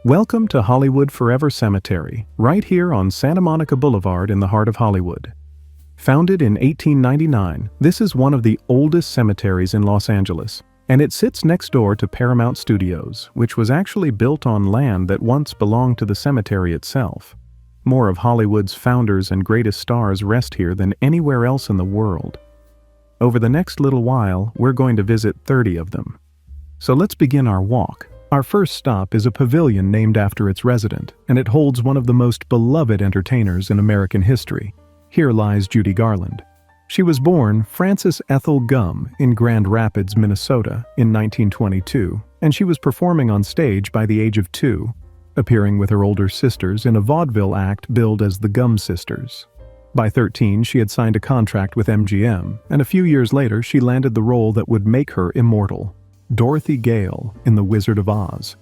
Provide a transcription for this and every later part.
Welcome to Hollywood Forever Cemetery, right here on Santa Monica Boulevard in the heart of Hollywood. Founded in 1899, this is one of the oldest cemeteries in Los Angeles, and it sits next door to Paramount Studios, which was actually built on land that once belonged to the cemetery itself. More of Hollywood's founders and greatest stars rest here than anywhere else in the world. Over the next little while, we're going to visit 30 of them. So let's begin our walk. Our first stop is a pavilion named after its resident, and it holds one of the most beloved entertainers in American history. Here lies Judy Garland. She was born Frances Ethel Gumm in Grand Rapids, Minnesota in 1922, and she was performing on stage by the age of 2, appearing with her older sisters in a vaudeville act billed as the Gumm Sisters. By 13, she had signed a contract with MGM, and a few years later she landed the role that would make her immortal, Dorothy Gale in The Wizard of Oz.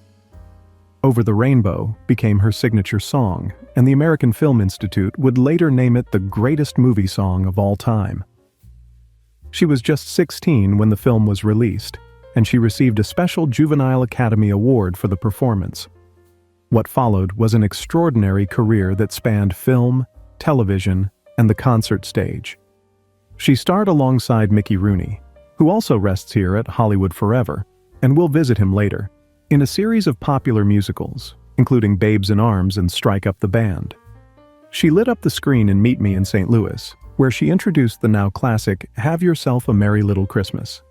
Over the Rainbow became her signature song, and the American Film Institute would later name it the greatest movie song of all time. She was just 16 when the film was released, and she received a special Juvenile Academy Award for the performance. What followed was an extraordinary career that spanned film, television, and the concert stage. She starred alongside Mickey Rooney, who also rests here at Hollywood Forever, and we'll visit him later, in a series of popular musicals, including Babes in Arms and Strike Up the Band. She lit up the screen in Meet Me in St. Louis, where she introduced the now classic Have Yourself a Merry Little Christmas.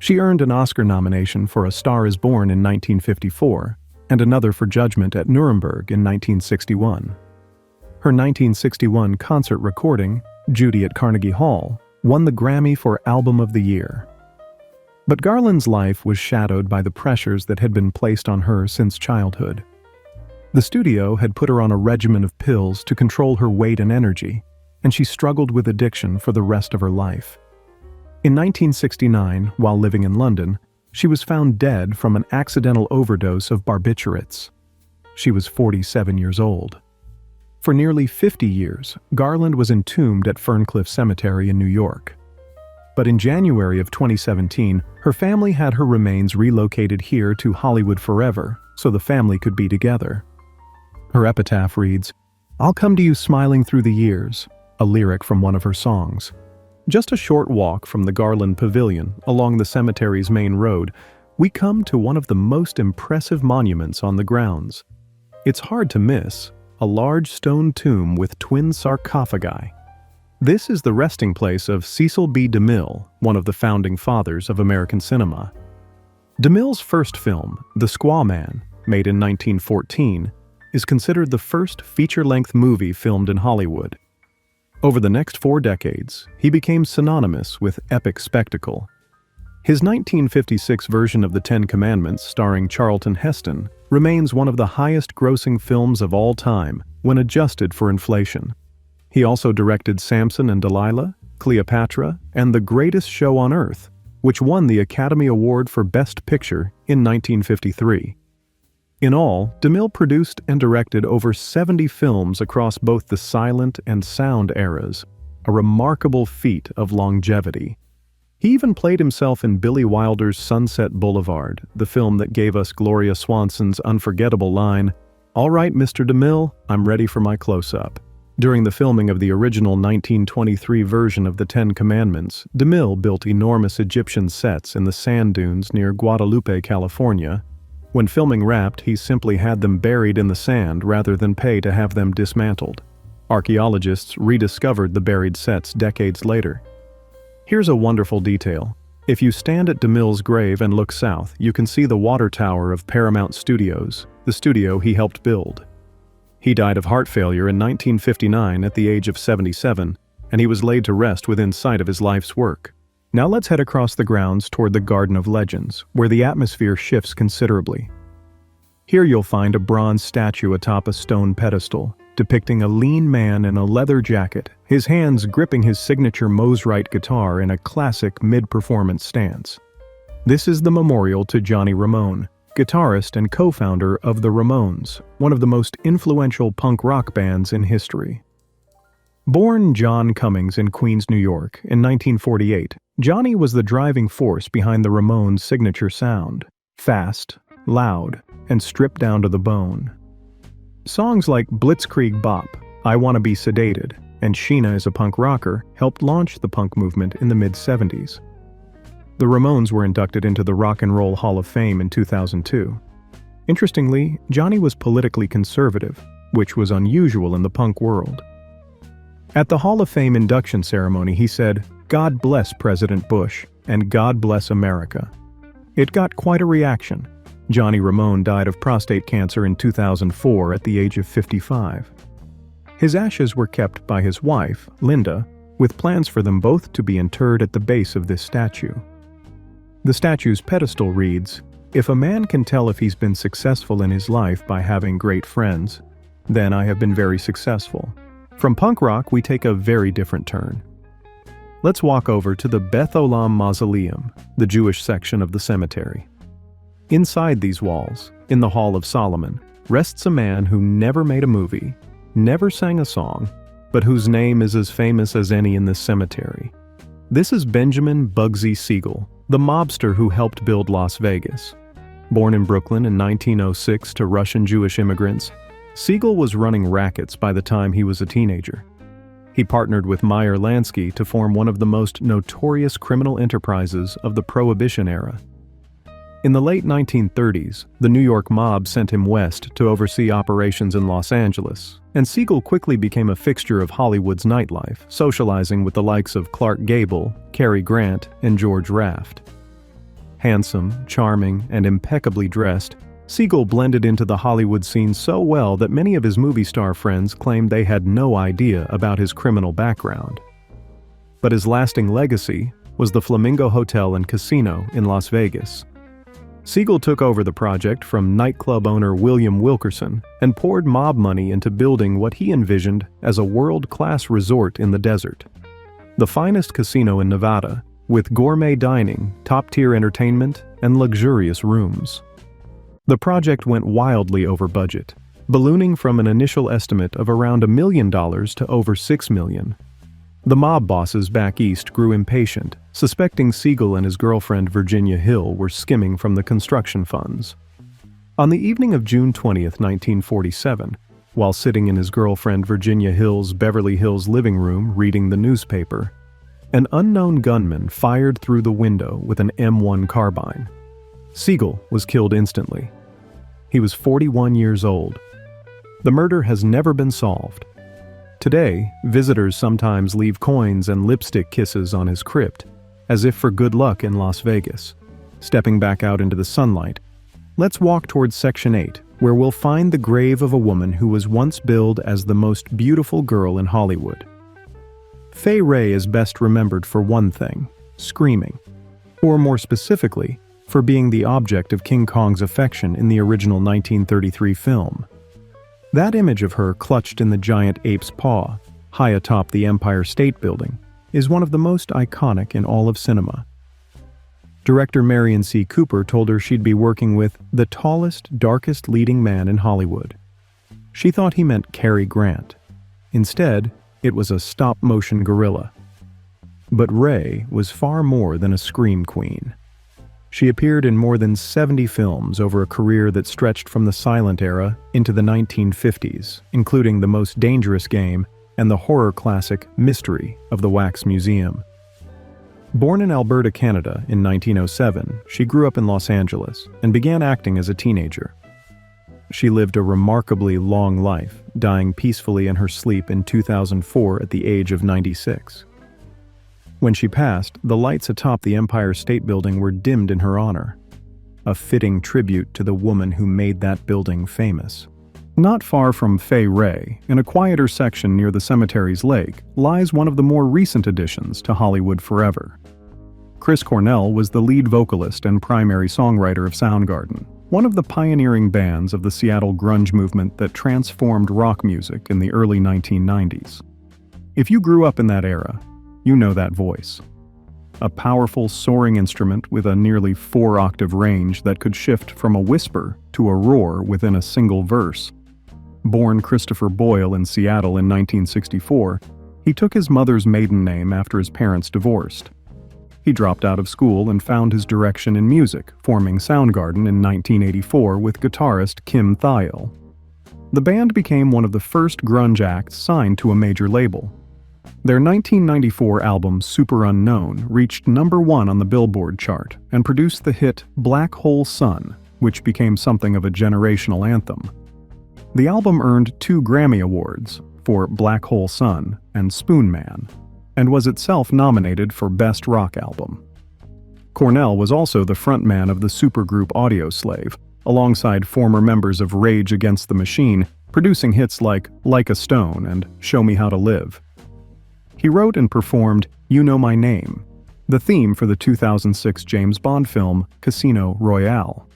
She earned an Oscar nomination for A Star is Born in 1954, and another for Judgment at Nuremberg in 1961. Her 1961 concert recording, Judy at Carnegie Hall, won the Grammy for Album of the Year. But Garland's life was shadowed by the pressures that had been placed on her since childhood. The studio had put her on a regimen of pills to control her weight and energy, and she struggled with addiction for the rest of her life. In 1969, while living in London, she was found dead from an accidental overdose of barbiturates. She was 47 years old. For nearly 50 years, Garland was entombed at Ferncliff Cemetery in New York. But in January of 2017, her family had her remains relocated here to Hollywood Forever so the family could be together. Her epitaph reads, "I'll come to you smiling through the years," a lyric from one of her songs. Just a short walk from the Garland Pavilion along the cemetery's main road, we come to one of the most impressive monuments on the grounds. It's hard to miss, a large stone tomb with twin sarcophagi. This is the resting place of Cecil B. DeMille, one of the founding fathers of American cinema. DeMille's first film, The Squaw Man, made in 1914, is considered the first feature-length movie filmed in Hollywood. Over the next 4 decades, he became synonymous with epic spectacle. His 1956 version of The Ten Commandments, starring Charlton Heston, remains one of the highest-grossing films of all time when adjusted for inflation. He also directed Samson and Delilah, Cleopatra, and The Greatest Show on Earth, which won the Academy Award for Best Picture in 1953. In all, DeMille produced and directed over 70 films across both the silent and sound eras, a remarkable feat of longevity. He even played himself in Billy Wilder's Sunset Boulevard, the film that gave us Gloria Swanson's unforgettable line, "All right, Mr. DeMille, I'm ready for my close-up." During the filming of the original 1923 version of The Ten Commandments, DeMille built enormous Egyptian sets in the sand dunes near Guadalupe, California. When filming wrapped, he simply had them buried in the sand rather than pay to have them dismantled. Archaeologists rediscovered the buried sets decades later. Here's a wonderful detail. If you stand at DeMille's grave and look south, you can see the water tower of Paramount Studios, the studio he helped build. He died of heart failure in 1959 at the age of 77, and he was laid to rest within sight of his life's work. Now let's head across the grounds toward the Garden of Legends, where the atmosphere shifts considerably. Here you'll find a bronze statue atop a stone pedestal, depicting a lean man in a leather jacket, his hands gripping his signature Mosrite guitar in a classic mid-performance stance. This is the memorial to Johnny Ramone, guitarist and co-founder of the Ramones, one of the most influential punk rock bands in history. Born John Cummings in Queens, New York, in 1948, Johnny was the driving force behind the Ramones' signature sound: fast, loud, and stripped down to the bone. Songs like Blitzkrieg Bop, I Wanna Be Sedated, and Sheena is a Punk Rocker helped launch the punk movement in the mid-70s. The Ramones were inducted into the Rock and Roll Hall of Fame in 2002. Interestingly, Johnny was politically conservative, which was unusual in the punk world. At the Hall of Fame induction ceremony, he said, "God bless President Bush, and God bless America." It got quite a reaction. Johnny Ramone died of prostate cancer in 2004 at the age of 55. His ashes were kept by his wife, Linda, with plans for them both to be interred at the base of this statue. The statue's pedestal reads, "If a man can tell if he's been successful in his life by having great friends, then I have been very successful." From punk rock, we take a very different turn. Let's walk over to the Beth Olam Mausoleum, the Jewish section of the cemetery. Inside these walls, in the Hall of Solomon, rests a man who never made a movie, never sang a song, but whose name is as famous as any in this cemetery. This is Benjamin Bugsy Siegel, the mobster who helped build Las Vegas. Born in Brooklyn in 1906 to Russian Jewish immigrants, Siegel was running rackets by the time he was a teenager. He partnered with Meyer Lansky to form one of the most notorious criminal enterprises of the Prohibition era. In the late 1930s, the New York mob sent him west to oversee operations in Los Angeles, and Siegel quickly became a fixture of Hollywood's nightlife, socializing with the likes of Clark Gable, Cary Grant, and George Raft. Handsome, charming, and impeccably dressed, Siegel blended into the Hollywood scene so well that many of his movie star friends claimed they had no idea about his criminal background. But his lasting legacy was the Flamingo Hotel and Casino in Las Vegas. Siegel took over the project from nightclub owner William Wilkerson and poured mob money into building what he envisioned as a world-class resort in the desert. The finest casino in Nevada, with gourmet dining, top-tier entertainment, and luxurious rooms. The project went wildly over budget, ballooning from an initial estimate of around $1 million to over $6 million. The mob bosses back east grew impatient, suspecting Siegel and his girlfriend Virginia Hill were skimming from the construction funds. On the evening of June 20, 1947, while sitting in his girlfriend Virginia Hill's Beverly Hills living room reading the newspaper, an unknown gunman fired through the window with an M1 carbine. Siegel was killed instantly. He was 41 years old. The murder has never been solved. Today, visitors sometimes leave coins and lipstick kisses on his crypt, as if for good luck in Las Vegas. Stepping back out into the sunlight, let's walk towards Section 8, where we'll find the grave of a woman who was once billed as the most beautiful girl in Hollywood. Fay Wray is best remembered for one thing: screaming. Or more specifically, for being the object of King Kong's affection in the original 1933 film. That image of her clutched in the giant ape's paw, high atop the Empire State Building, is one of the most iconic in all of cinema. Director Marion C. Cooper told her she'd be working with the tallest, darkest leading man in Hollywood. She thought he meant Cary Grant. Instead, it was a stop-motion gorilla. But Ray was far more than a scream queen. She appeared in more than 70 films over a career that stretched from the silent era into the 1950s, including The Most Dangerous Game and the horror classic Mystery of the Wax Museum. Born in Alberta, Canada in 1907, she grew up in Los Angeles and began acting as a teenager. She lived a remarkably long life, dying peacefully in her sleep in 2004 at the age of 96. When she passed, the lights atop the Empire State Building were dimmed in her honor, a fitting tribute to the woman who made that building famous. Not far from Fay Wray, in a quieter section near the cemetery's lake, lies one of the more recent additions to Hollywood forever. Chris Cornell was the lead vocalist and primary songwriter of Soundgarden, one of the pioneering bands of the Seattle grunge movement that transformed rock music in the early 1990s. If you grew up in that era, you know that voice. A powerful, soaring instrument with a nearly 4-octave range that could shift from a whisper to a roar within a single verse. Born Christopher Boyle in Seattle in 1964, he took his mother's maiden name after his parents divorced. He dropped out of school and found his direction in music, forming Soundgarden in 1984 with guitarist Kim Thayil. The band became one of the first grunge acts signed to a major label. Their 1994 album Super Unknown reached #1 on the Billboard chart and produced the hit Black Hole Sun, which became something of a generational anthem. The album earned 2 Grammy Awards for Black Hole Sun and Spoon Man, and was itself nominated for Best Rock Album. Cornell was also the frontman of the supergroup Audioslave, alongside former members of Rage Against the Machine, producing hits like a Stone and Show Me How to Live. He wrote and performed You Know My Name, the theme for the 2006 James Bond film Casino Royale.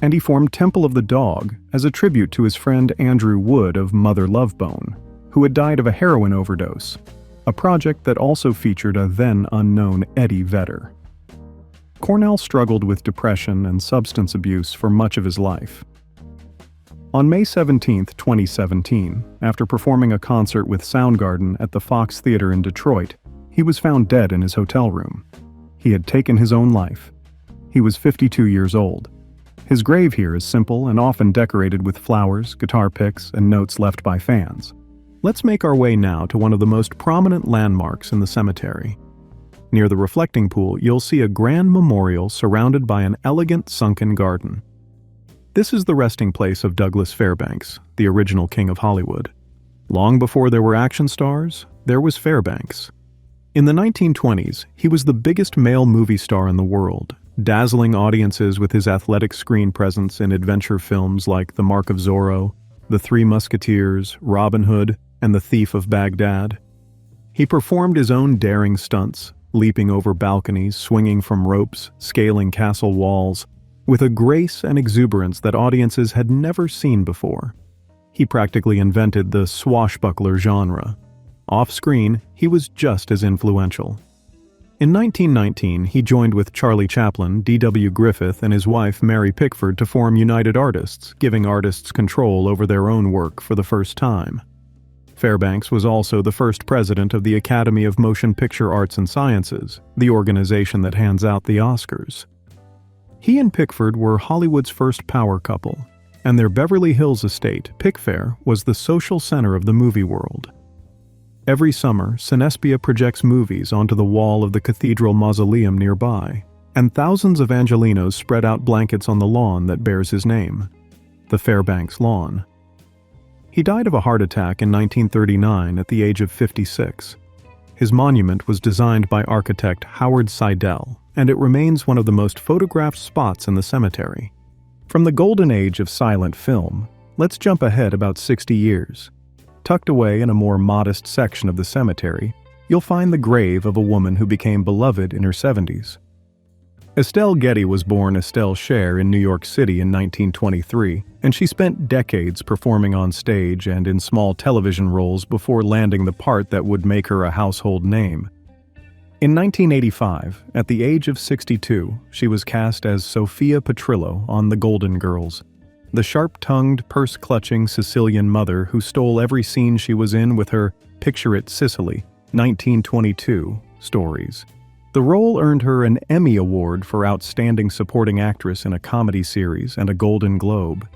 And he formed Temple of the Dog as a tribute to his friend Andrew Wood of Mother Love Bone, who had died of a heroin overdose, a project that also featured a then-unknown Eddie Vedder. Cornell struggled with depression and substance abuse for much of his life. On May 17, 2017, after performing a concert with Soundgarden at the Fox Theater in Detroit, he was found dead in his hotel room. He had taken his own life. He was 52 years old. His grave here is simple and often decorated with flowers, guitar picks, and notes left by fans. Let's make our way now to one of the most prominent landmarks in the cemetery. Near the reflecting pool, you'll see a grand memorial surrounded by an elegant sunken garden. This is the resting place of Douglas Fairbanks, the original king of Hollywood. Long before there were action stars, there was Fairbanks. In the 1920s, he was the biggest male movie star in the world, dazzling audiences with his athletic screen presence in adventure films like The Mark of Zorro, The Three Musketeers, Robin Hood, and The Thief of Baghdad. He performed his own daring stunts, leaping over balconies, swinging from ropes, scaling castle walls, with a grace and exuberance that audiences had never seen before. He practically invented the swashbuckler genre. Off-screen, he was just as influential. In 1919, he joined with Charlie Chaplin, D.W. Griffith, and his wife Mary Pickford to form United Artists, giving artists control over their own work for the first time. Fairbanks was also the first president of the Academy of Motion Picture Arts and Sciences, the organization that hands out the Oscars. He and Pickford were Hollywood's first power couple, and their Beverly Hills estate, Pickfair, was the social center of the movie world. Every summer, Cinespia projects movies onto the wall of the cathedral mausoleum nearby, and thousands of Angelenos spread out blankets on the lawn that bears his name, the Fairbanks Lawn. He died of a heart attack in 1939 at the age of 56. His monument was designed by architect Howard Seidel, and it remains one of the most photographed spots in the cemetery. From the golden age of silent film, let's jump ahead about 60 years. Tucked away in a more modest section of the cemetery, you'll find the grave of a woman who became beloved in her 70s. Estelle Getty was born Estelle Cher in New York City in 1923, and she spent decades performing on stage and in small television roles before landing the part that would make her a household name. In 1985, at the age of 62, she was cast as Sophia Petrillo on The Golden Girls, the sharp-tongued, purse-clutching Sicilian mother who stole every scene she was in with her Picture It Sicily, 1922 stories. The role earned her an Emmy Award for Outstanding Supporting Actress in a Comedy Series and a Golden Globe.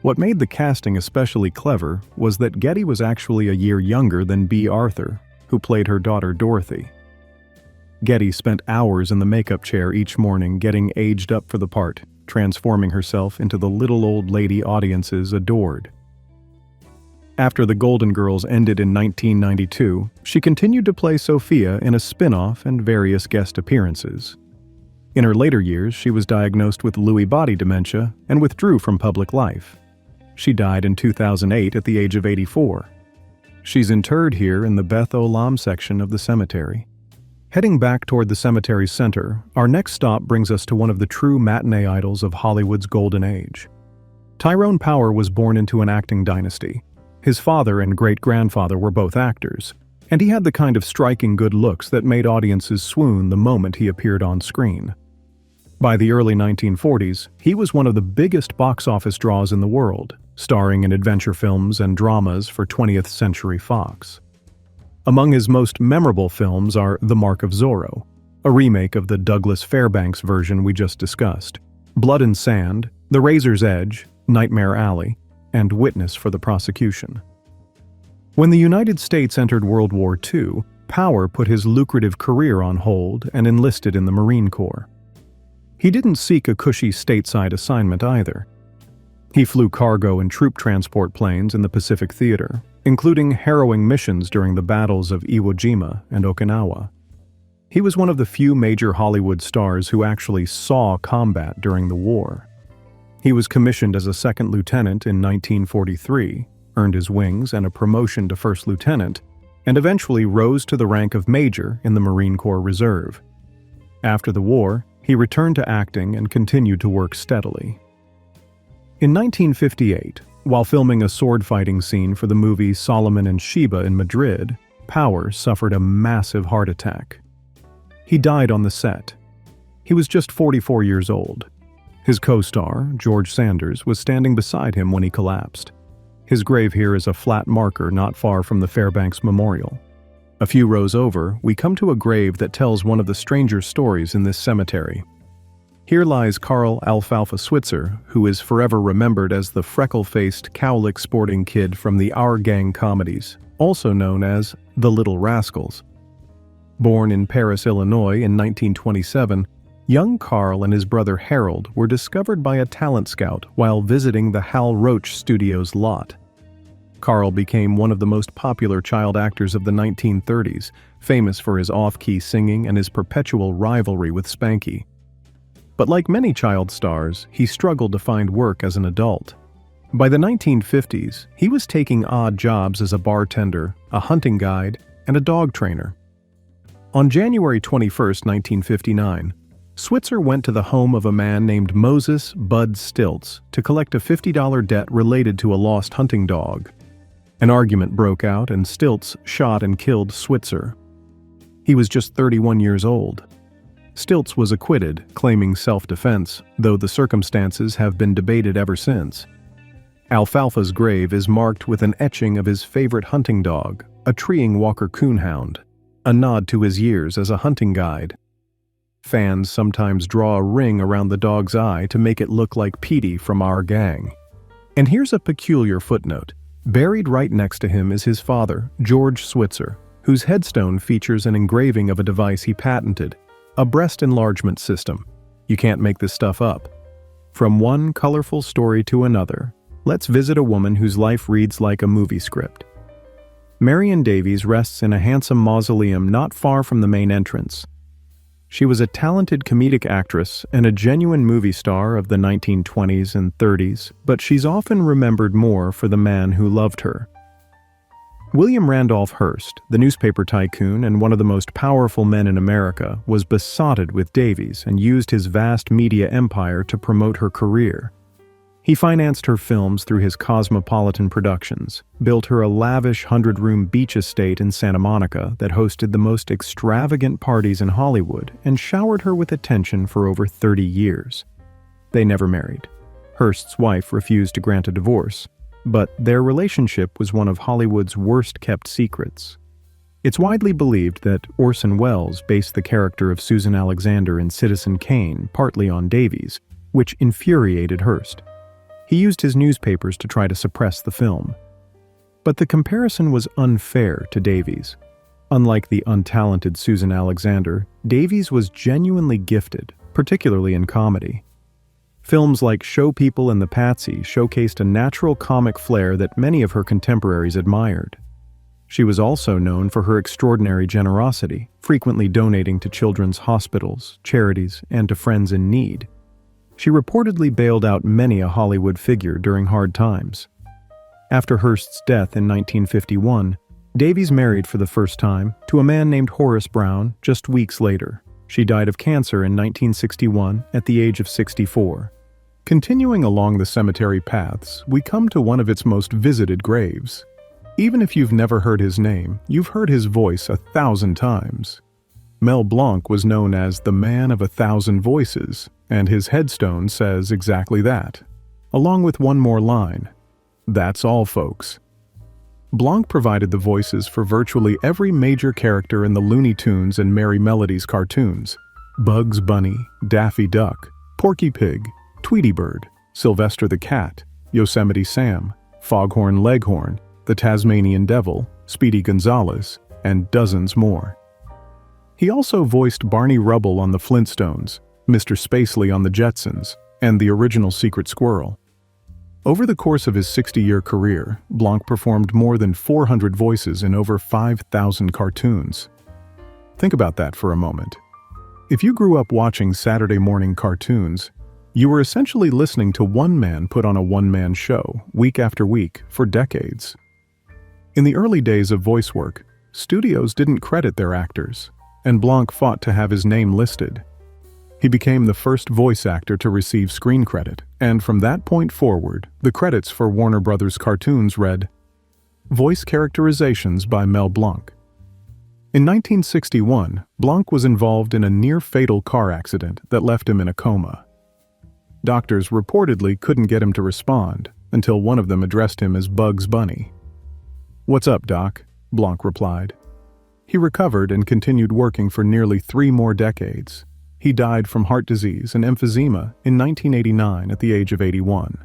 What made the casting especially clever was that Getty was actually a year younger than Bea Arthur, who played her daughter Dorothy. Getty spent hours in the makeup chair each morning getting aged up for the part, transforming herself into the little old lady audiences adored. After The Golden Girls ended in 1992, she continued to play Sophia in a spin-off and various guest appearances. In her later years, she was diagnosed with Lewy body dementia and withdrew from public life. She died in 2008 at the age of 84. She's interred here in the Beth Olam section of the cemetery. Heading back toward the cemetery's center, our next stop brings us to one of the true matinee idols of Hollywood's golden age. Tyrone Power was born into an acting dynasty. His father and great-grandfather were both actors, and he had the kind of striking good looks that made audiences swoon the moment he appeared on screen. By the early 1940s, he was one of the biggest box office draws in the world, starring in adventure films and dramas for 20th Century Fox. Among his most memorable films are The Mark of Zorro, a remake of the Douglas Fairbanks version we just discussed, Blood and Sand, The Razor's Edge, Nightmare Alley, and Witness for the prosecution. When the United States entered World War II, Power put his lucrative career on hold and enlisted in the Marine Corps. He didn't seek a cushy stateside assignment either. He flew cargo and troop transport planes in the Pacific Theater, including harrowing missions during the battles of Iwo Jima and Okinawa. He was one of the few major Hollywood stars who actually saw combat during the war. He was commissioned as a second lieutenant in 1943, earned his wings and a promotion to first lieutenant, and eventually rose to the rank of major in the Marine Corps Reserve. After the war, he returned to acting and continued to work steadily. In 1958, while filming a sword-fighting scene for the movie Solomon and Sheba in Madrid, Power suffered a massive heart attack. He died on the set. He was just 44 years old. His co-star, George Sanders, was standing beside him when he collapsed. His grave here is a flat marker not far from the Fairbanks Memorial. A few rows over, we come to a grave that tells one of the stranger stories in this cemetery. Here lies Carl Alfalfa Switzer, who is forever remembered as the freckle-faced, cowlick sporting kid from the Our Gang comedies, also known as the Little Rascals. Born in Paris, Illinois in 1927, young Carl and his brother Harold were discovered by a talent scout while visiting the Hal Roach Studios lot. Carl became one of the most popular child actors of the 1930s, famous for his off-key singing and his perpetual rivalry with Spanky. But like many child stars, he struggled to find work as an adult. By the 1950s, he was taking odd jobs as a bartender, a hunting guide, and a dog trainer. On January 21, 1959, Switzer went to the home of a man named Moses Bud Stilts to collect a $50 debt related to a lost hunting dog. An argument broke out and Stilts shot and killed Switzer. He was just 31 years old. Stilts was acquitted, claiming self-defense, though the circumstances have been debated ever since. Alfalfa's grave is marked with an etching of his favorite hunting dog, a treeing Walker Coonhound, a nod to his years as a hunting guide. Fans sometimes draw a ring around the dog's eye to make it look like Petey from Our Gang. And here's a peculiar footnote. Buried right next to him is his father, George Switzer, whose headstone features an engraving of a device he patented, a breast enlargement system. You can't make this stuff up. From one colorful story to another, let's visit a woman whose life reads like a movie script. Marion Davies rests in a handsome mausoleum not far from the main entrance. She was a talented comedic actress and a genuine movie star of the 1920s and 30s, but she's often remembered more for the man who loved her. William Randolph Hearst, the newspaper tycoon and one of the most powerful men in America, was besotted with Davies and used his vast media empire to promote her career. He financed her films through his Cosmopolitan Productions, built her a lavish 100-room beach estate in Santa Monica that hosted the most extravagant parties in Hollywood, and showered her with attention for over 30 years. They never married. Hearst's wife refused to grant a divorce, but their relationship was one of Hollywood's worst-kept secrets. It's widely believed that Orson Welles based the character of Susan Alexander in Citizen Kane partly on Davies, which infuriated Hearst. He used his newspapers to try to suppress the film. But the comparison was unfair to Davies. Unlike the untalented Susan Alexander, Davies was genuinely gifted, particularly in comedy. Films like Show People and The Patsy showcased a natural comic flair that many of her contemporaries admired. She was also known for her extraordinary generosity, frequently donating to children's hospitals, charities, and to friends in need. She reportedly bailed out many a Hollywood figure during hard times. After Hearst's death in 1951, Davies married for the first time to a man named Horace Brown just weeks later. She died of cancer in 1961 at the age of 64. Continuing along the cemetery paths, we come to one of its most visited graves. Even if you've never heard his name, you've heard his voice 1,000 times. Mel Blanc was known as the Man of 1,000 Voices, and his headstone says exactly that, along with one more line: "That's all, folks." Blanc provided the voices for virtually every major character in the Looney Tunes and Merry Melodies cartoons: Bugs Bunny, Daffy Duck, Porky Pig, Tweety Bird, Sylvester the Cat, Yosemite Sam, Foghorn Leghorn, the Tasmanian Devil, Speedy Gonzales, and dozens more. He also voiced Barney Rubble on the Flintstones, Mr. Spacely on the Jetsons, and the original Secret Squirrel. Over the course of his 60-year career, Blanc performed more than 400 voices in over 5,000 cartoons. Think about that for a moment. If you grew up watching Saturday morning cartoons, you were essentially listening to one man put on a one-man show, week after week, for decades. In the early days of voice work, studios didn't credit their actors, and Blanc fought to have his name listed. He became the first voice actor to receive screen credit, and from that point forward, the credits for Warner Brothers cartoons read, "Voice Characterizations by Mel Blanc." In 1961, Blanc was involved in a near-fatal car accident that left him in a coma. Doctors reportedly couldn't get him to respond until one of them addressed him as Bugs Bunny. "What's up, Doc?" Blanc replied. He recovered and continued working for nearly 3 more decades. He died from heart disease and emphysema in 1989 at the age of 81.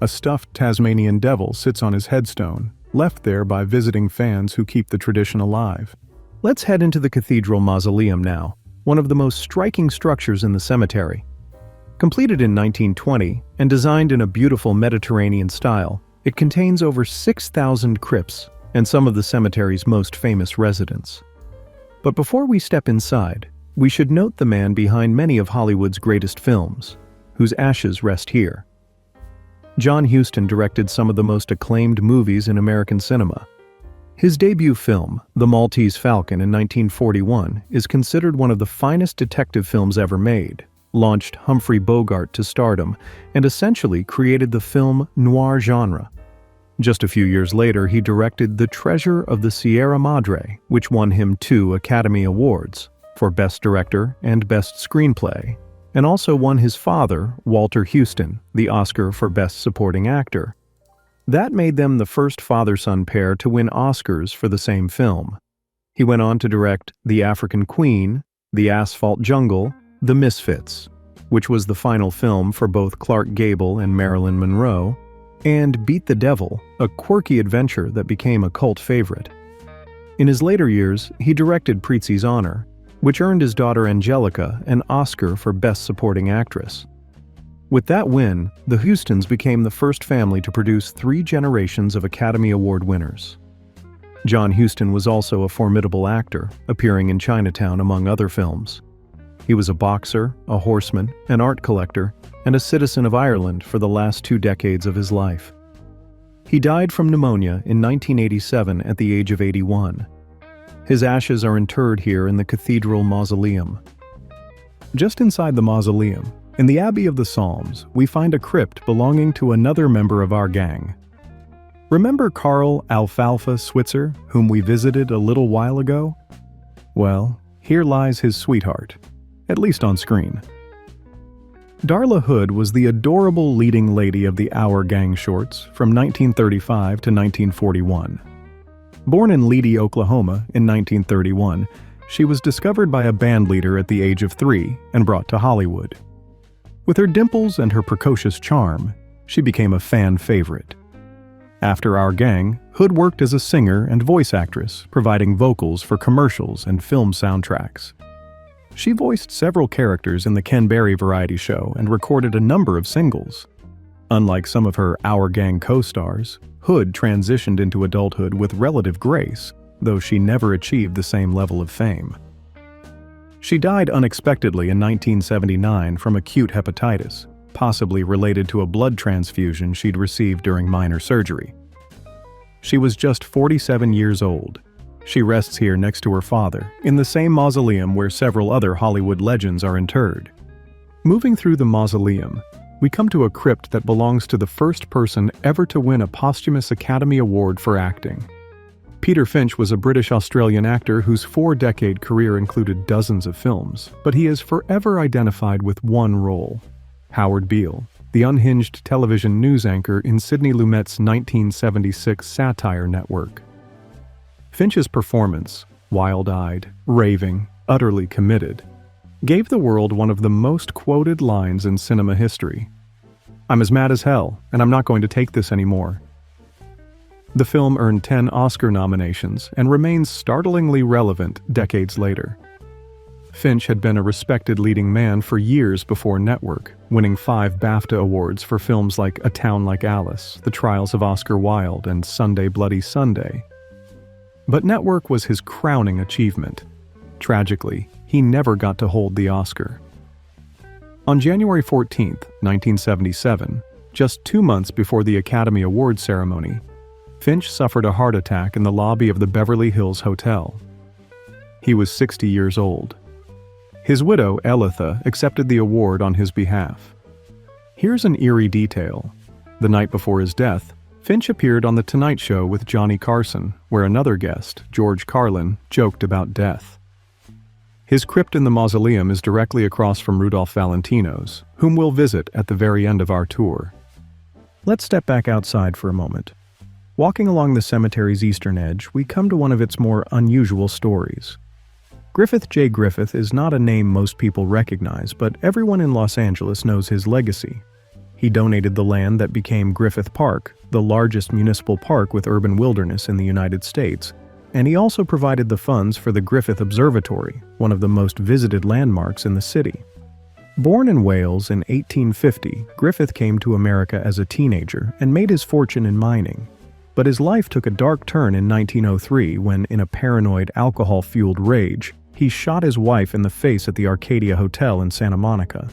A stuffed Tasmanian devil sits on his headstone, left there by visiting fans who keep the tradition alive. Let's head into the Cathedral Mausoleum now, one of the most striking structures in the cemetery. Completed in 1920 and designed in a beautiful Mediterranean style, it contains over 6,000 crypts and some of the cemetery's most famous residents. But before we step inside, we should note the man behind many of Hollywood's greatest films, whose ashes rest here. John Huston directed some of the most acclaimed movies in American cinema. His debut film, The Maltese Falcon in 1941, is considered one of the finest detective films ever made, launched Humphrey Bogart to stardom, and essentially created the film noir genre. Just a few years later, he directed The Treasure of the Sierra Madre, which won him 2 Academy Awards for Best Director and Best Screenplay, and also won his father, Walter Huston, the Oscar for Best Supporting Actor. That made them the first father-son pair to win Oscars for the same film. He went on to direct The African Queen, The Asphalt Jungle, The Misfits, which was the final film for both Clark Gable and Marilyn Monroe, and Beat the Devil, a quirky adventure that became a cult favorite. In his later years, he directed Prizzi's Honor, which earned his daughter Angelica an Oscar for Best Supporting Actress. With that win, the Hustons became the first family to produce 3 generations of Academy Award winners. John Huston was also a formidable actor, appearing in Chinatown among other films. He was a boxer, a horseman, an art collector, and a citizen of Ireland for the last 2 decades of his life. He died from pneumonia in 1987 at the age of 81. His ashes are interred here in the Cathedral Mausoleum. Just inside the mausoleum, in the Abbey of the Psalms, we find a crypt belonging to another member of our gang. Remember Carl Alfalfa Switzer, whom we visited a little while ago? Well, here lies his sweetheart, at least on screen. Darla Hood was the adorable leading lady of the Our Gang shorts from 1935 to 1941. Born in Leedy, Oklahoma in 1931, she was discovered by a band leader at the age of 3 and brought to Hollywood. With her dimples and her precocious charm, she became a fan favorite. After Our Gang, Hood worked as a singer and voice actress, providing vocals for commercials and film soundtracks. She voiced several characters in the Ken Berry variety show and recorded a number of singles. Unlike some of her Our Gang co-stars, Hood transitioned into adulthood with relative grace, though she never achieved the same level of fame. She died unexpectedly in 1979 from acute hepatitis, possibly related to a blood transfusion she'd received during minor surgery. She was just 47 years old. She rests here next to her father, in the same mausoleum where several other Hollywood legends are interred. Moving through the mausoleum, we come to a crypt that belongs to the first person ever to win a posthumous Academy Award for acting. Peter Finch was a British-Australian actor whose 4-decade career included dozens of films, but he is forever identified with one role: Howard Beale, the unhinged television news anchor in Sidney Lumet's 1976 satire network, Finch's performance, wild-eyed, raving, utterly committed, gave the world one of the most quoted lines in cinema history. "I'm as mad as hell, and I'm not going to take this anymore." The film earned 10 Oscar nominations and remains startlingly relevant decades later. Finch had been a respected leading man for years before Network, winning 5 BAFTA awards for films like A Town Like Alice, The Trials of Oscar Wilde, and Sunday Bloody Sunday. But Network was his crowning achievement. Tragically, he never got to hold the Oscar. On January 14, 1977, just 2 months before the Academy Awards ceremony, Finch suffered a heart attack in the lobby of the Beverly Hills Hotel. He was 60 years old. His widow, Elitha, accepted the award on his behalf. Here's an eerie detail. The night before his death, Finch appeared on The Tonight Show with Johnny Carson, where another guest, George Carlin, joked about death. His crypt in the mausoleum is directly across from Rudolph Valentino's, whom we'll visit at the very end of our tour. Let's step back outside for a moment. Walking along the cemetery's eastern edge, we come to one of its more unusual stories. Griffith J. Griffith is not a name most people recognize, but everyone in Los Angeles knows his legacy. He donated the land that became Griffith Park, the largest municipal park with urban wilderness in the United States, and he also provided the funds for the Griffith Observatory, one of the most visited landmarks in the city. Born in Wales in 1850, Griffith came to America as a teenager and made his fortune in mining. But his life took a dark turn in 1903 when, in a paranoid, alcohol-fueled rage, he shot his wife in the face at the Arcadia Hotel in Santa Monica.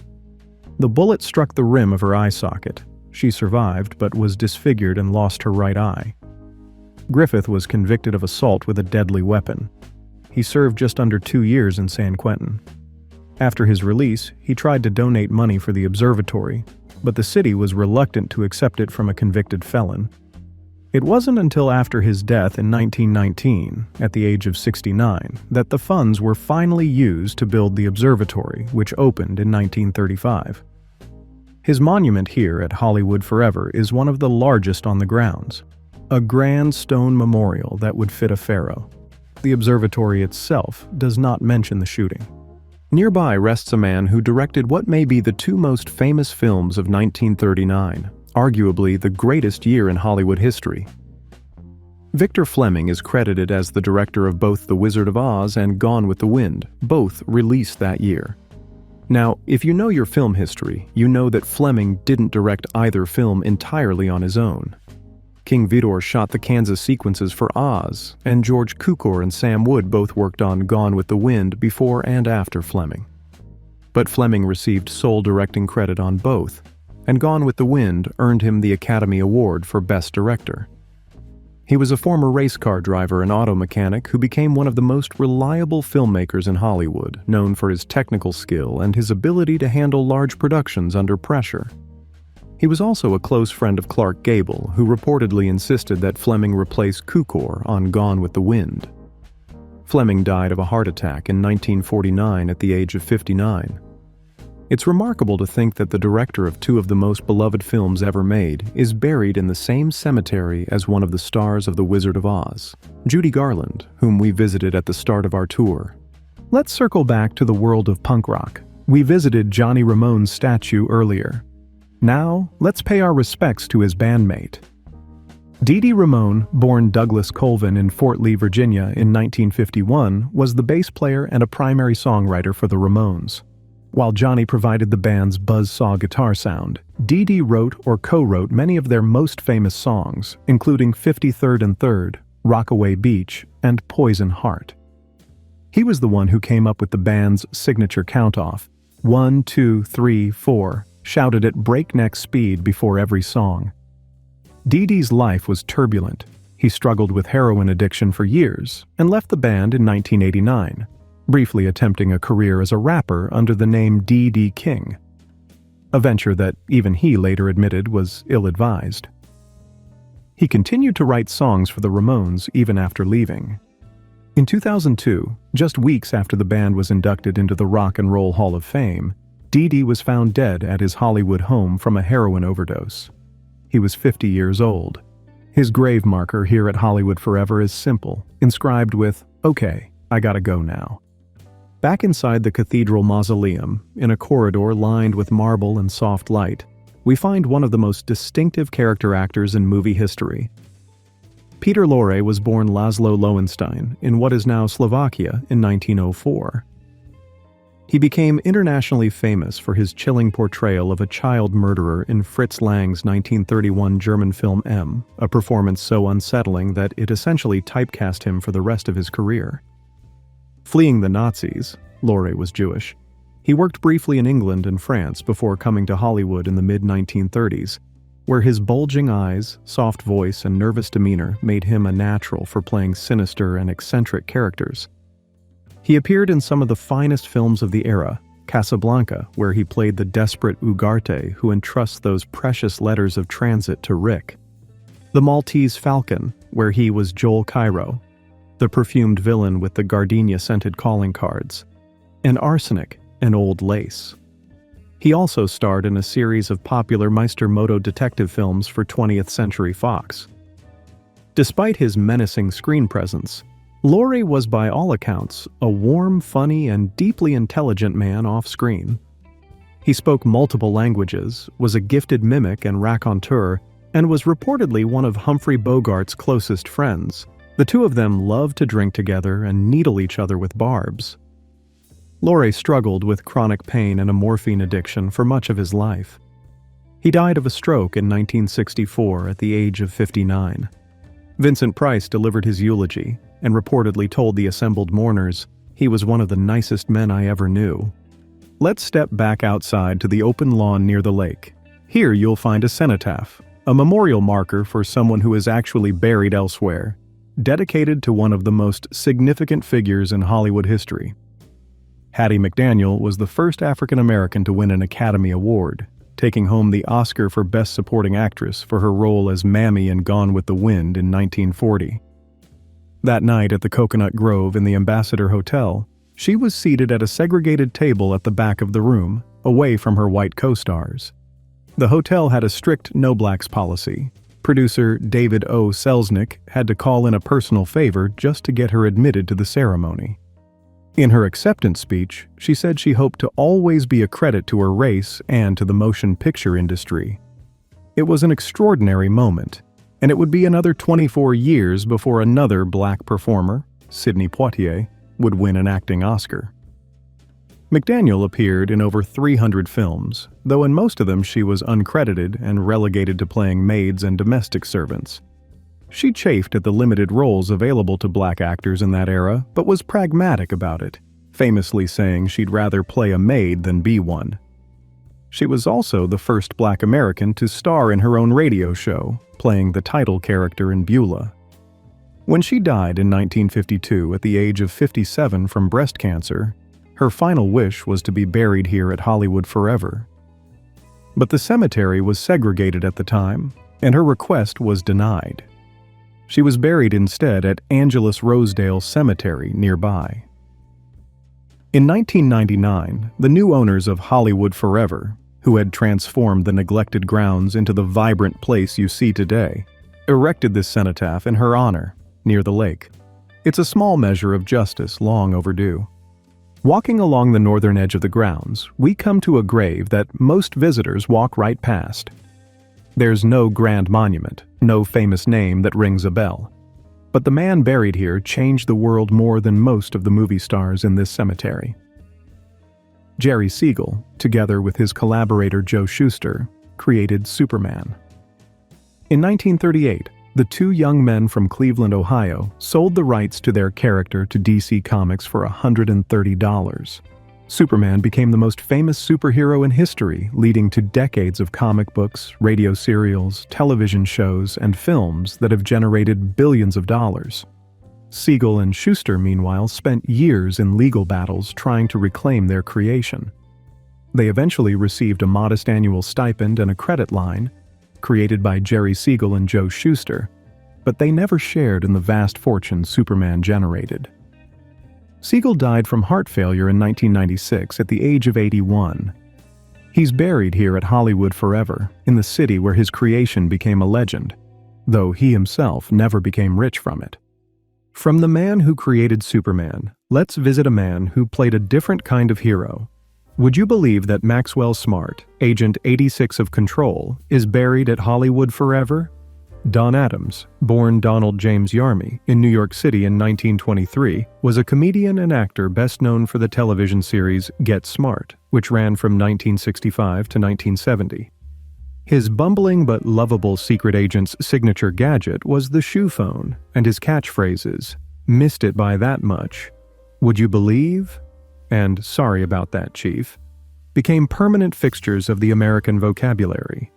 The bullet struck the rim of her eye socket. She survived, but was disfigured and lost her right eye. Griffith was convicted of assault with a deadly weapon. He served just under 2 years in San Quentin. After his release, he tried to donate money for the observatory, but the city was reluctant to accept it from a convicted felon. It wasn't until after his death in 1919, at the age of 69, that the funds were finally used to build the observatory, which opened in 1935. His monument here at Hollywood Forever is one of the largest on the grounds, a grand stone memorial that would fit a pharaoh. The observatory itself does not mention the shooting. Nearby rests a man who directed what may be the 2 most famous films of 1939. Arguably the greatest year in Hollywood history. Victor Fleming is credited as the director of both The Wizard of Oz and Gone with the Wind, both released that year. Now, if you know your film history, you know that Fleming didn't direct either film entirely on his own. King Vidor shot the Kansas sequences for Oz, and George Cukor and Sam Wood both worked on Gone with the Wind before and after Fleming. But Fleming received sole directing credit on both, and Gone with the Wind earned him the Academy Award for Best Director. He was a former race car driver and auto mechanic who became one of the most reliable filmmakers in Hollywood, known for his technical skill and his ability to handle large productions under pressure. He was also a close friend of Clark Gable, who reportedly insisted that Fleming replace Cukor on Gone with the Wind. Fleming died of a heart attack in 1949 at the age of 59. It's remarkable to think that the director of 2 of the most beloved films ever made is buried in the same cemetery as one of the stars of The Wizard of Oz, Judy Garland, whom we visited at the start of our tour. Let's circle back to the world of punk rock. We visited Johnny Ramone's statue earlier. Now, let's pay our respects to his bandmate. Dee Dee Ramone, born Douglas Colvin in Fort Lee, Virginia in 1951, was the bass player and a primary songwriter for the Ramones. While Johnny provided the band's buzzsaw guitar sound, Dee Dee wrote or co-wrote many of their most famous songs, including 53rd and 3rd, Rockaway Beach, and Poison Heart. He was the one who came up with the band's signature count-off, 1, 2, 3, 4, shouted at breakneck speed before every song. Dee Dee's life was turbulent. He struggled with heroin addiction for years and left the band in 1989. Briefly attempting a career as a rapper under the name Dee Dee King, a venture that even he later admitted was ill-advised. He continued to write songs for the Ramones even after leaving. In 2002, just weeks after the band was inducted into the Rock and Roll Hall of Fame, Dee Dee was found dead at his Hollywood home from a heroin overdose. He was 50 years old. His grave marker here at Hollywood Forever is simple, inscribed with, "Okay, I gotta go now." Back inside the cathedral mausoleum, in a corridor lined with marble and soft light, we find one of the most distinctive character actors in movie history. Peter Lorre was born Laszlo Lowenstein in what is now Slovakia in 1904. He became internationally famous for his chilling portrayal of a child murderer in Fritz Lang's 1931 German film M, a performance so unsettling that it essentially typecast him for the rest of his career. Fleeing the Nazis, Lorre was Jewish. He worked briefly in England and France before coming to Hollywood in the mid-1930s, where his bulging eyes, soft voice, and nervous demeanor made him a natural for playing sinister and eccentric characters. He appeared in some of the finest films of the era, Casablanca, where he played the desperate Ugarte who entrusts those precious letters of transit to Rick; The Maltese Falcon, where he was Joel Cairo, the perfumed villain with the gardenia-scented calling cards; and Arsenic and Old Lace. He also starred in a series of popular Meister Moto detective films for 20th Century Fox. Despite his menacing screen presence, Lorre was by all accounts a warm, funny, and deeply intelligent man off-screen. He spoke multiple languages, was a gifted mimic and raconteur, and was reportedly one of Humphrey Bogart's closest friends. The two of them loved to drink together and needle each other with barbs. Lorre struggled with chronic pain and a morphine addiction for much of his life. He died of a stroke in 1964 at the age of 59. Vincent Price delivered his eulogy and reportedly told the assembled mourners, "He was one of the nicest men I ever knew." Let's step back outside to the open lawn near the lake. Here you'll find a cenotaph, a memorial marker for someone who is actually buried elsewhere, dedicated to one of the most significant figures in Hollywood history. Hattie McDaniel was the first African American to win an Academy Award, taking home the Oscar for Best Supporting Actress for her role as Mammy in Gone with the Wind in 1940. That night at the Coconut Grove in the Ambassador Hotel, she was seated at a segregated table at the back of the room, away from her white co-stars. The hotel had a strict no blacks policy. Producer David O. Selznick had to call in a personal favor just to get her admitted to the ceremony. In her acceptance speech, she said she hoped to always be a credit to her race and to the motion picture industry. It was an extraordinary moment, and it would be another 24 years before another black performer, Sidney Poitier, would win an acting Oscar. McDaniel appeared in over 300 films, though in most of them she was uncredited and relegated to playing maids and domestic servants. She chafed at the limited roles available to black actors in that era, but was pragmatic about it, famously saying she'd rather play a maid than be one. She was also the first black American to star in her own radio show, playing the title character in Beulah. When she died in 1952 at the age of 57 from breast cancer, her final wish was to be buried here at Hollywood Forever. But the cemetery was segregated at the time, and her request was denied. She was buried instead at Angelus Rosedale Cemetery nearby. In 1999, the new owners of Hollywood Forever, who had transformed the neglected grounds into the vibrant place you see today, erected this cenotaph in her honor, near the lake. It's a small measure of justice long overdue. Walking along the northern edge of the grounds, we come to a grave that most visitors walk right past. There's no grand monument, no famous name that rings a bell. But the man buried here changed the world more than most of the movie stars in this cemetery. Jerry Siegel, together with his collaborator Joe Shuster, created Superman. In 1938, the two young men from Cleveland, Ohio, sold the rights to their character to DC Comics for $130. Superman became the most famous superhero in history, leading to decades of comic books, radio serials, television shows, and films that have generated billions of dollars. Siegel and Shuster, meanwhile, spent years in legal battles trying to reclaim their creation. They eventually received a modest annual stipend and a credit line, created by Jerry Siegel and Joe Shuster, but they never shared in the vast fortune Superman generated. Siegel died from heart failure in 1996 at the age of 81. He's buried here at Hollywood Forever, in the city where his creation became a legend. though he himself never became rich from it. From the man who created Superman, let's visit a man who played a different kind of hero. Would you believe that Maxwell Smart, Agent 86 of Control, is buried at Hollywood forever? Don Adams, born Donald James Yarmy in New York City in 1923, was a comedian and actor best known for the television series Get Smart, which ran from 1965 to 1970. His bumbling but lovable secret agent's signature gadget was the shoe phone, and his catchphrases, "Missed it by that much," "Would you believe?" and "Sorry about that, Chief," became permanent fixtures of the American vocabulary.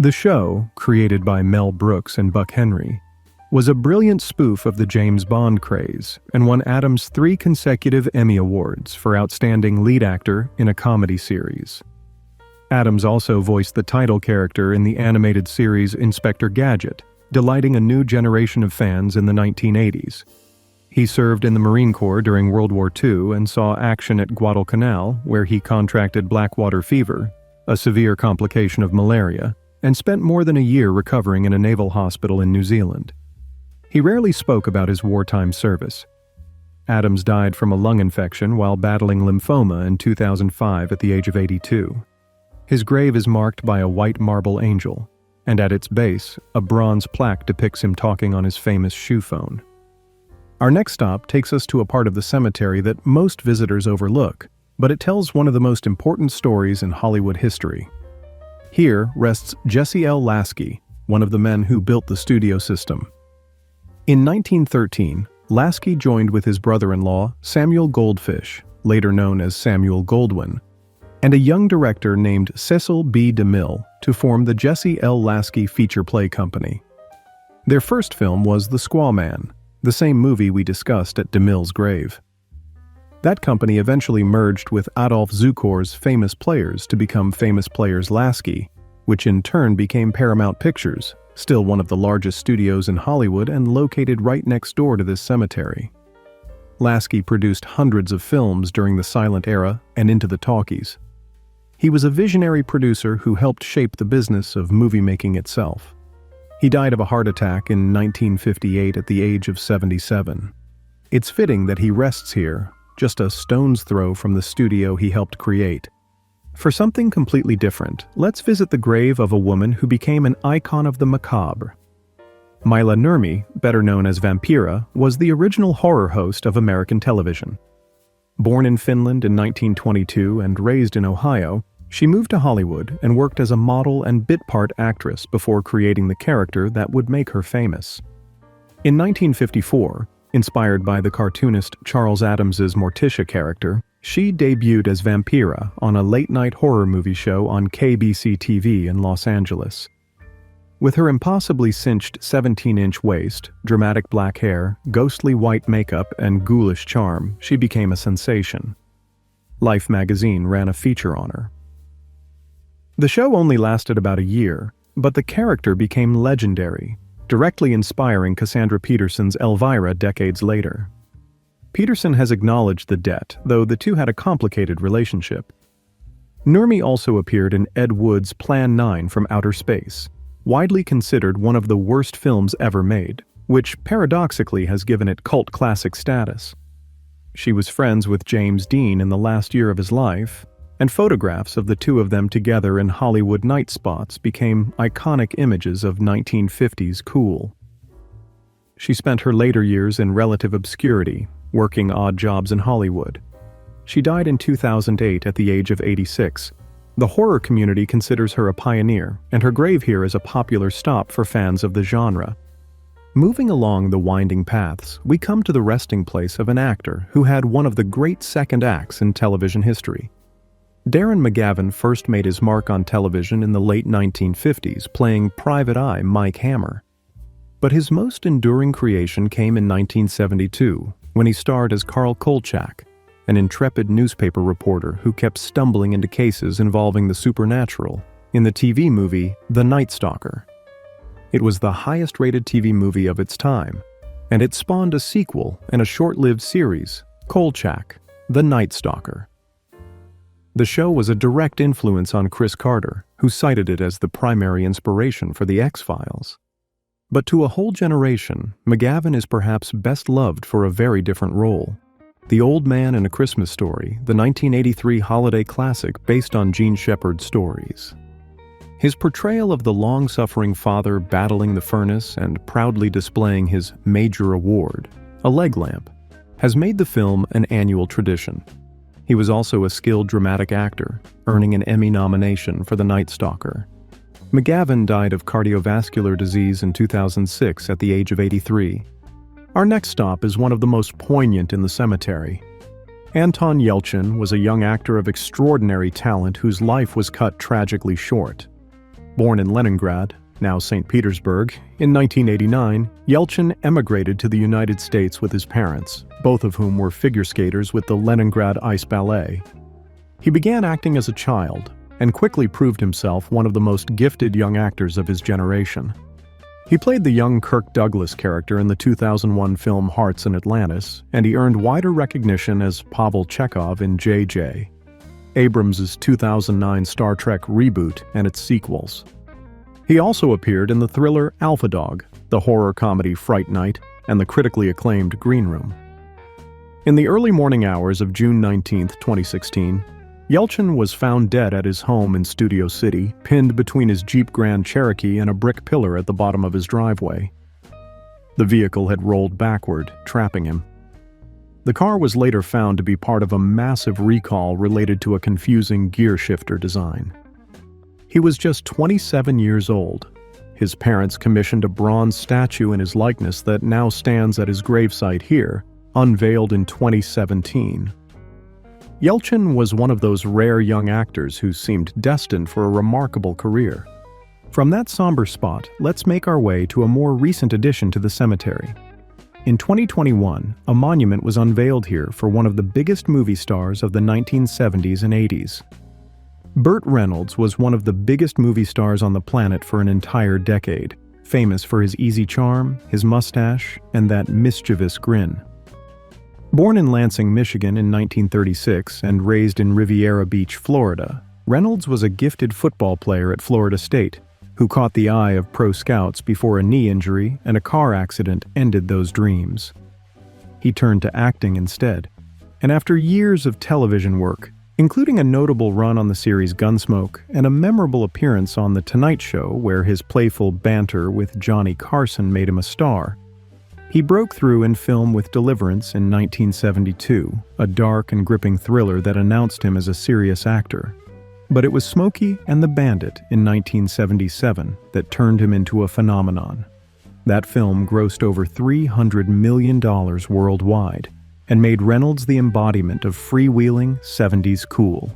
The show, created by Mel Brooks and Buck Henry, was a brilliant spoof of the James Bond craze and won Adams 3 consecutive Emmy Awards for Outstanding Lead Actor in a Comedy Series. Adams also voiced the title character in the animated series Inspector Gadget, delighting a new generation of fans in the 1980s. He served in the Marine Corps during World War II and saw action at Guadalcanal, where he contracted blackwater fever, a severe complication of malaria, and spent more than a year recovering in a naval hospital in New Zealand. He rarely spoke about his wartime service. Adams died from a lung infection while battling lymphoma in 2005 at the age of 82. His grave is marked by a white marble angel, and at its base, a bronze plaque depicts him talking on his famous shoe phone. Our next stop takes us to a part of the cemetery that most visitors overlook, but it tells one of the most important stories in Hollywood history. Here rests Jesse L. Lasky, one of the men who built the studio system. In 1913, Lasky joined with his brother-in-law, Samuel Goldfish, later known as Samuel Goldwyn, and a young director named Cecil B. DeMille to form the Jesse L. Lasky Feature Play Company. Their first film was The Squaw Man, the same movie we discussed at DeMille's grave. That company eventually merged with Adolph Zukor's Famous Players to become Famous Players Lasky, which in turn became Paramount Pictures, still one of the largest studios in Hollywood and located right next door to this cemetery. Lasky produced hundreds of films during the silent era and into the talkies. He was a visionary producer who helped shape the business of movie-making itself. He died of a heart attack in 1958 at the age of 77. It's fitting that he rests here, just a stone's throw from the studio he helped create. For something completely different, let's visit the grave of a woman who became an icon of the macabre. Mila Nurmi, better known as Vampira, was the original horror host of American television. Born in Finland in 1922 and raised in Ohio, she moved to Hollywood and worked as a model and bit-part actress before creating the character that would make her famous. In 1954, inspired by the cartoonist Charles Addams's Morticia character, she debuted as Vampira on a late-night horror movie show on KBC-TV in Los Angeles. With her impossibly cinched 17-inch waist, dramatic black hair, ghostly white makeup, and ghoulish charm, she became a sensation. Life magazine ran a feature on her. The show only lasted about a year, but the character became legendary, directly inspiring Cassandra Peterson's Elvira decades later. Peterson has acknowledged the debt, though the two had a complicated relationship. Nurmi also appeared in Ed Wood's Plan 9 from Outer Space, widely considered one of the worst films ever made, which paradoxically has given it cult classic status. She was friends with James Dean in the last year of his life, and photographs of the two of them together in Hollywood night spots became iconic images of 1950s cool. She spent her later years in relative obscurity, working odd jobs in Hollywood. She died in 2008 at the age of 86. The horror community considers her a pioneer, and her grave here is a popular stop for fans of the genre. Moving along the winding paths, we come to the resting place of an actor who had one of the great second acts in television history. Darren McGavin first made his mark on television in the late 1950s, playing Private Eye Mike Hammer. But his most enduring creation came in 1972, when he starred as Carl Kolchak, an intrepid newspaper reporter who kept stumbling into cases involving the supernatural, in the TV movie The Night Stalker. It was the highest-rated TV movie of its time, and it spawned a sequel and a short-lived series, Kolchak, The Night Stalker. The show was a direct influence on Chris Carter, who cited it as the primary inspiration for The X-Files. But to a whole generation, McGavin is perhaps best loved for a very different role. The Old Man and a Christmas Story, the 1983 holiday classic based on Gene Shepard's stories. His portrayal of the long-suffering father battling the furnace and proudly displaying his major award, a leg lamp, has made the film an annual tradition. He was also a skilled dramatic actor, earning an Emmy nomination for The Night Stalker. McGavin died of cardiovascular disease in 2006 at the age of 83. Our next stop is one of the most poignant in the cemetery. Anton Yelchin was a young actor of extraordinary talent whose life was cut tragically short. Born in Leningrad, now St. Petersburg, in 1989, Yelchin emigrated to the United States with his parents, both of whom were figure skaters with the Leningrad Ice Ballet. He began acting as a child, and quickly proved himself one of the most gifted young actors of his generation. He played the young Kirk Douglas character in the 2001 film Hearts in Atlantis, and he earned wider recognition as Pavel Chekhov in J.J., Abrams' 2009 Star Trek reboot and its sequels. He also appeared in the thriller Alpha Dog, the horror comedy Fright Night, and the critically acclaimed Green Room. In the early morning hours of June 19, 2016, Yelchin was found dead at his home in Studio City, pinned between his Jeep Grand Cherokee and a brick pillar at the bottom of his driveway. The vehicle had rolled backward, trapping him. The car was later found to be part of a massive recall related to a confusing gear shifter design. He was just 27 years old. His parents commissioned a bronze statue in his likeness that now stands at his gravesite here, unveiled in 2017. Yelchin was one of those rare young actors who seemed destined for a remarkable career. From that somber spot, let's make our way to a more recent addition to the cemetery. In 2021, a monument was unveiled here for one of the biggest movie stars of the 1970s and 80s. Burt Reynolds was one of the biggest movie stars on the planet for an entire decade, famous for his easy charm, his mustache, and that mischievous grin. Born in Lansing, Michigan in 1936 and raised in Riviera Beach, Florida, Reynolds was a gifted football player at Florida State, who caught the eye of pro scouts before a knee injury and a car accident ended those dreams. He turned to acting instead, and after years of television work, including a notable run on the series Gunsmoke and a memorable appearance on The Tonight Show where his playful banter with Johnny Carson made him a star, he broke through in film with Deliverance in 1972, a dark and gripping thriller that announced him as a serious actor. But it was Smokey and the Bandit in 1977 that turned him into a phenomenon. That film grossed over $300 million worldwide and made Reynolds the embodiment of freewheeling 70s cool.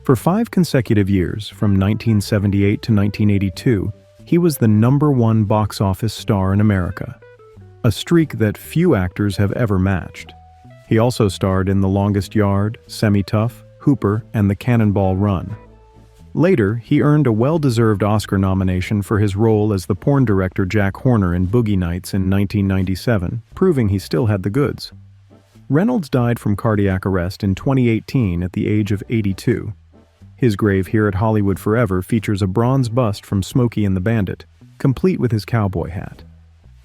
For 5 consecutive years, from 1978 to 1982, he was the #1 box office star in America, a streak that few actors have ever matched. He also starred in The Longest Yard, Semi-Tough, Hooper, and The Cannonball Run. Later, he earned a well-deserved Oscar nomination for his role as the porn director Jack Horner in Boogie Nights in 1997, proving he still had the goods. Reynolds died from cardiac arrest in 2018 at the age of 82. His grave here at Hollywood Forever features a bronze bust from Smokey and the Bandit, complete with his cowboy hat.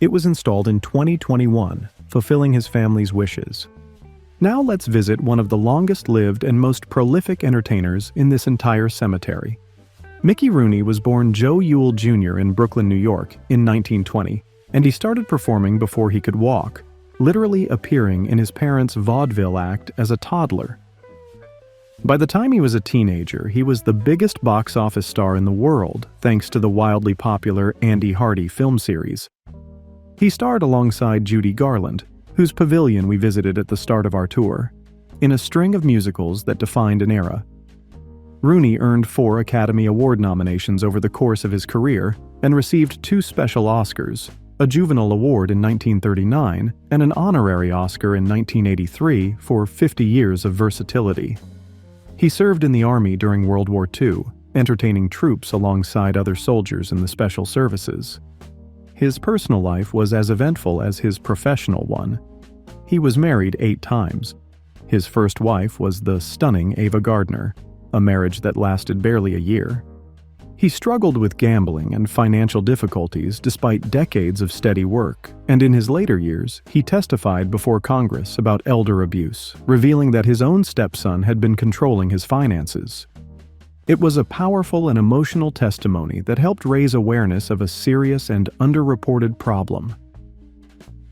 It was installed in 2021, fulfilling his family's wishes. Now let's visit one of the longest-lived and most prolific entertainers in this entire cemetery. Mickey Rooney was born Joe Ewell Jr. in Brooklyn, New York, in 1920, and he started performing before he could walk, literally appearing in his parents' vaudeville act as a toddler. By the time he was a teenager, he was the biggest box office star in the world, thanks to the wildly popular Andy Hardy film series. He starred alongside Judy Garland, whose pavilion we visited at the start of our tour, in a string of musicals that defined an era. Rooney earned 4 Academy Award nominations over the course of his career and received 2 special Oscars, a Juvenile Award in 1939 and an honorary Oscar in 1983 for 50 years of versatility. He served in the Army during World War II, entertaining troops alongside other soldiers in the special services. His personal life was as eventful as his professional one. He was married 8 times. His first wife was the stunning Ava Gardner, a marriage that lasted barely a year. He struggled with gambling and financial difficulties despite decades of steady work, and in his later years, he testified before Congress about elder abuse, revealing that his own stepson had been controlling his finances. It was a powerful and emotional testimony that helped raise awareness of a serious and underreported problem.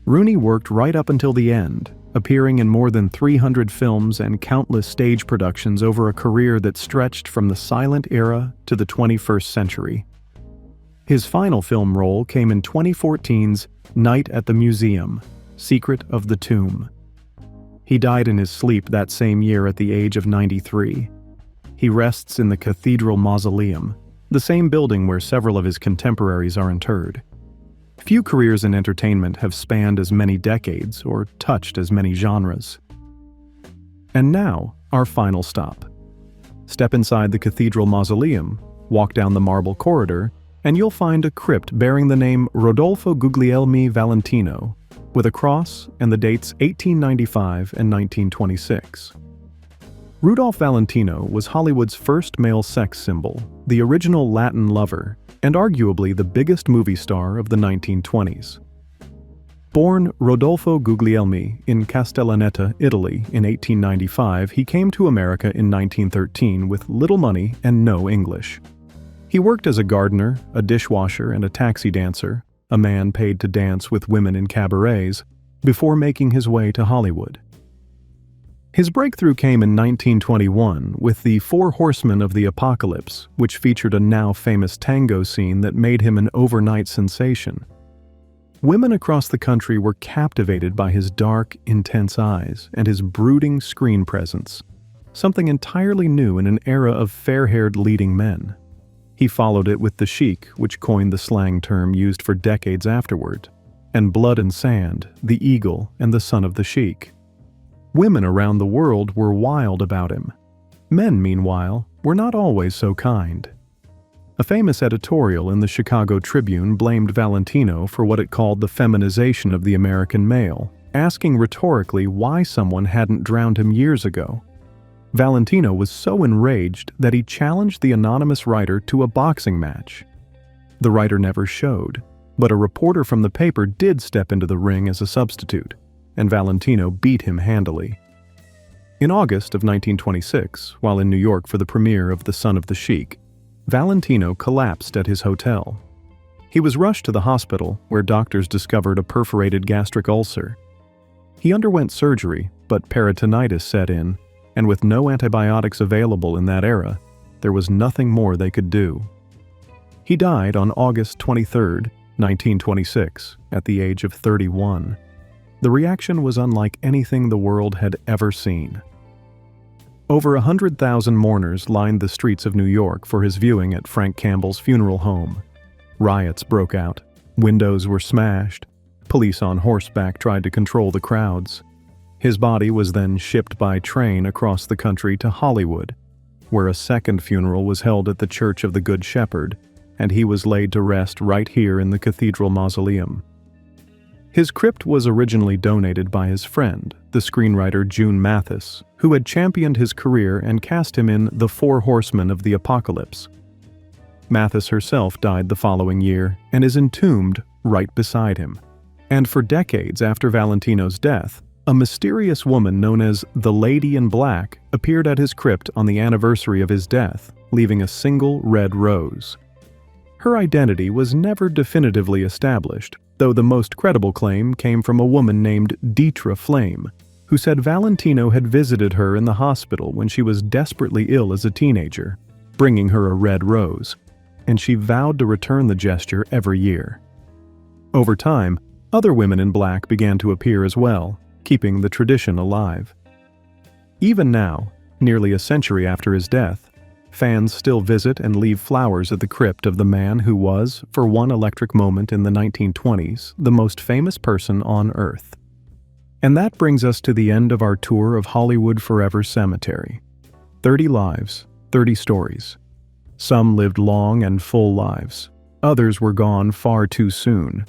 Rooney worked right up until the end, appearing in more than 300 films and countless stage productions over a career that stretched from the silent era to the 21st century. His final film role came in 2014's Night at the Museum: Secret of the Tomb. He died in his sleep that same year at the age of 93. He rests in the Cathedral Mausoleum, the same building where several of his contemporaries are interred. Few careers in entertainment have spanned as many decades or touched as many genres. And now, our final stop. Step inside the Cathedral Mausoleum, walk down the marble corridor, and you'll find a crypt bearing the name Rodolfo Guglielmi Valentino, with a cross and the dates 1895 and 1926. Rudolph Valentino was Hollywood's first male sex symbol, the original Latin lover, and arguably the biggest movie star of the 1920s. Born Rodolfo Guglielmi in Castellaneta, Italy in 1895, he came to America in 1913 with little money and no English. He worked as a gardener, a dishwasher, and a taxi dancer, a man paid to dance with women in cabarets, before making his way to Hollywood. His breakthrough came in 1921 with the Four Horsemen of the Apocalypse, which featured a now famous tango scene that made him an overnight sensation. Women across the country were captivated by his dark, intense eyes and his brooding screen presence, something entirely new in an era of fair-haired leading men. He followed it with The Sheik, which coined the slang term used for decades afterward, and Blood and Sand, The Eagle, and The Son of the Sheik. Women around the world were wild about him. Men, meanwhile, were not always so kind. A famous editorial in the Chicago Tribune blamed Valentino for what it called the feminization of the American male, asking rhetorically why someone hadn't drowned him years ago. Valentino was so enraged that he challenged the anonymous writer to a boxing match. The writer never showed, but a reporter from the paper did step into the ring as a substitute, and Valentino beat him handily. In August of 1926, while in New York for the premiere of The Son of the Sheik, Valentino collapsed at his hotel. He was rushed to the hospital, where doctors discovered a perforated gastric ulcer. He underwent surgery, but peritonitis set in, and with no antibiotics available in that era, there was nothing more they could do. He died on August 23, 1926, at the age of 31. The reaction was unlike anything the world had ever seen. Over 100,000 mourners lined the streets of New York for his viewing at Frank Campbell's funeral home. Riots broke out, windows were smashed, police on horseback tried to control the crowds. His body was then shipped by train across the country to Hollywood, where a second funeral was held at the Church of the Good Shepherd, and he was laid to rest right here in the Cathedral Mausoleum. His crypt was originally donated by his friend, the screenwriter June Mathis, who had championed his career and cast him in The Four Horsemen of the Apocalypse. Mathis herself died the following year and is entombed right beside him. And for decades after Valentino's death, a mysterious woman known as the Lady in Black appeared at his crypt on the anniversary of his death, leaving a single red rose. Her identity was never definitively established, though the most credible claim came from a woman named Dietra Flame, who said Valentino had visited her in the hospital when she was desperately ill as a teenager, bringing her a red rose, and she vowed to return the gesture every year. Over time, other women in black began to appear as well, keeping the tradition alive. Even now, nearly a century after his death, fans still visit and leave flowers at the crypt of the man who was, for one electric moment in the 1920s, the most famous person on Earth. And that brings us to the end of our tour of Hollywood Forever Cemetery. 30 lives, 30 stories. Some lived long and full lives. Others were gone far too soon.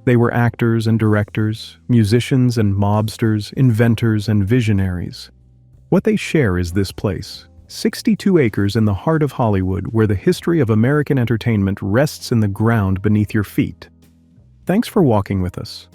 They were actors and directors, musicians and mobsters, inventors and visionaries. What they share is this place, 62 acres in the heart of Hollywood where the history of American entertainment rests in the ground beneath your feet. Thanks for walking with us.